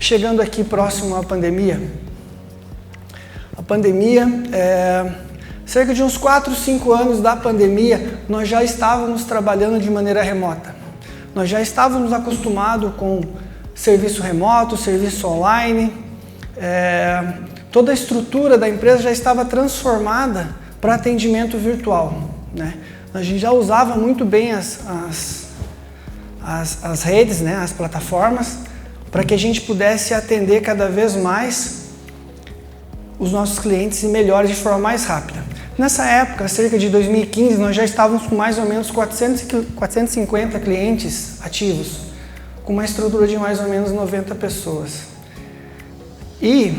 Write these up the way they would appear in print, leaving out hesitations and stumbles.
chegando aqui próximo à pandemia. A pandemia, cerca de uns 4, 5 anos da pandemia, nós já estávamos trabalhando de maneira remota. Nós já estávamos acostumados com serviço remoto, serviço online, toda a estrutura da empresa já estava transformada para atendimento virtual, né? A gente já usava muito bem as redes, né, as plataformas, para que a gente pudesse atender cada vez mais os nossos clientes e melhores de forma mais rápida. Nessa época, cerca de 2015, nós já estávamos com mais ou menos 450 clientes ativos, com uma estrutura de mais ou menos 90 pessoas. E,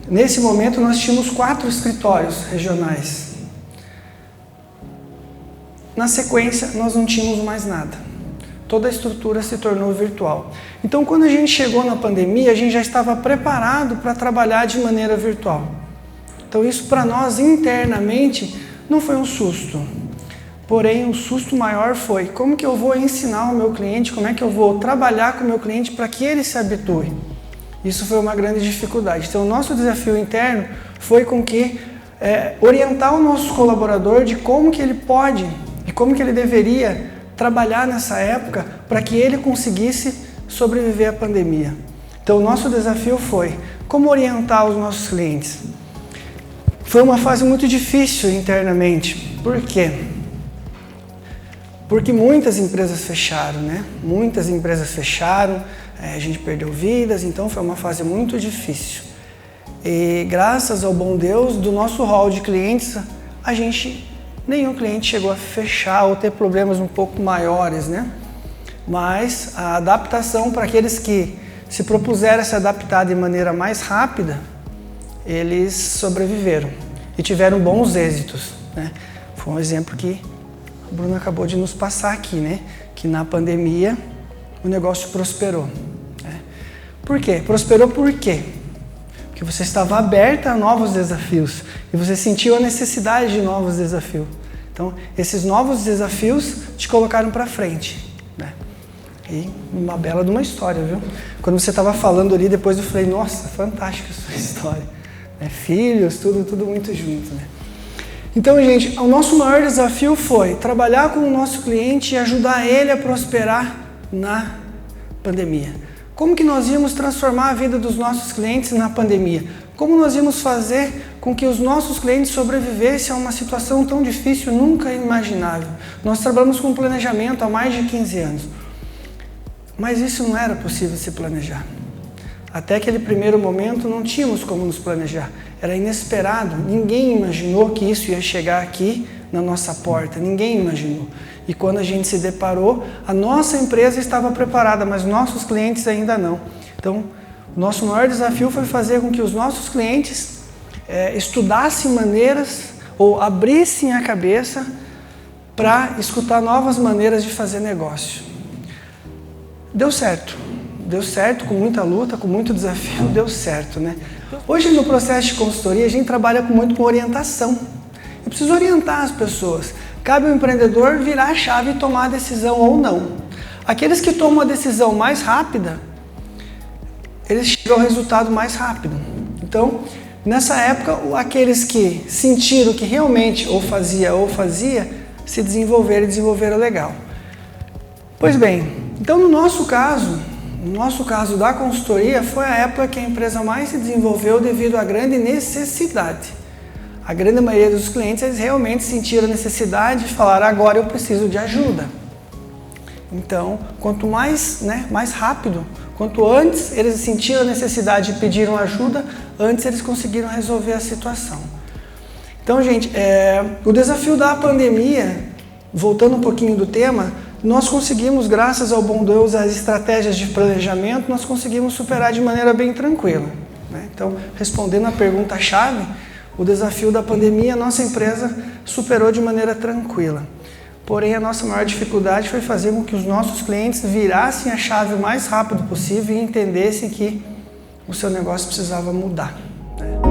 nesse momento, nós tínhamos 4 escritórios regionais. Na sequência, nós não tínhamos mais nada. Toda a estrutura se tornou virtual. Então, quando a gente chegou na pandemia, a gente já estava preparado para trabalhar de maneira virtual. Então, isso para nós, internamente, não foi um susto. Porém, o susto maior foi como que eu vou ensinar o meu cliente, como é que eu vou trabalhar com o meu cliente para que ele se habitue. Isso foi uma grande dificuldade. Então, o nosso desafio interno foi com que orientar o nosso colaborador de como que ele pode e como que ele deveria trabalhar nessa época para que ele conseguisse sobreviver à pandemia. Então, o nosso desafio foi como orientar os nossos clientes. Foi uma fase muito difícil internamente. Por quê? Porque muitas empresas fecharam, né? Muitas empresas fecharam, a gente perdeu vidas, então foi uma fase muito difícil. E graças ao bom Deus, do nosso hall de clientes, nenhum cliente chegou a fechar ou ter problemas um pouco maiores, né? Mas a adaptação para aqueles que se propuseram a se adaptar de maneira mais rápida, eles sobreviveram e tiveram bons êxitos, né? Foi um exemplo que a Bruna acabou de nos passar aqui, né? Que na pandemia o negócio prosperou, né? Por quê? Prosperou por quê? Porque você estava aberta a novos desafios e você sentiu a necessidade de novos desafios. Então, esses novos desafios te colocaram para frente, né? E uma bela de uma história, viu? Quando você estava falando ali, depois eu falei, nossa, fantástica a sua história, né? Filhos, tudo muito junto, né? Então, gente, o nosso maior desafio foi trabalhar com o nosso cliente e ajudar ele a prosperar na pandemia. Como que nós íamos transformar a vida dos nossos clientes na pandemia? Como nós íamos fazer com que os nossos clientes sobrevivessem a uma situação tão difícil, nunca imaginável? Nós trabalhamos com planejamento há mais de 15 anos, mas isso não era possível se planejar. Até aquele primeiro momento não tínhamos como nos planejar, era inesperado, ninguém imaginou que isso ia chegar aqui na nossa porta, ninguém imaginou. E quando a gente se deparou, a nossa empresa estava preparada, mas nossos clientes ainda não. Então, o nosso maior desafio foi fazer com que os nossos clientes estudassem maneiras ou abrissem a cabeça para escutar novas maneiras de fazer negócio. Deu certo, com muita luta, com muito desafio, deu certo, né? Hoje no processo de consultoria a gente trabalha muito com orientação. Eu preciso orientar as pessoas. Cabe ao empreendedor virar a chave e tomar a decisão ou não. Aqueles que tomam a decisão mais rápida, eles chegam ao resultado mais rápido. Então, nessa época, aqueles que sentiram que realmente ou fazia, se desenvolveram legal. Pois bem, então no nosso caso da consultoria, foi a época que a empresa mais se desenvolveu devido à grande necessidade. A grande maioria dos clientes, eles realmente sentiram a necessidade de falar, agora eu preciso de ajuda. Então, quanto mais rápido, quanto antes eles sentiram a necessidade e pediram ajuda, antes eles conseguiram resolver a situação. Então, gente, o desafio da pandemia, voltando um pouquinho do tema, nós conseguimos, graças ao bom Deus, as estratégias de planejamento, nós conseguimos superar de maneira bem tranquila, né? Então, respondendo a pergunta-chave, o desafio da pandemia, a nossa empresa superou de maneira tranquila. Porém, a nossa maior dificuldade foi fazer com que os nossos clientes virassem a chave o mais rápido possível e entendessem que o seu negócio precisava mudar, né?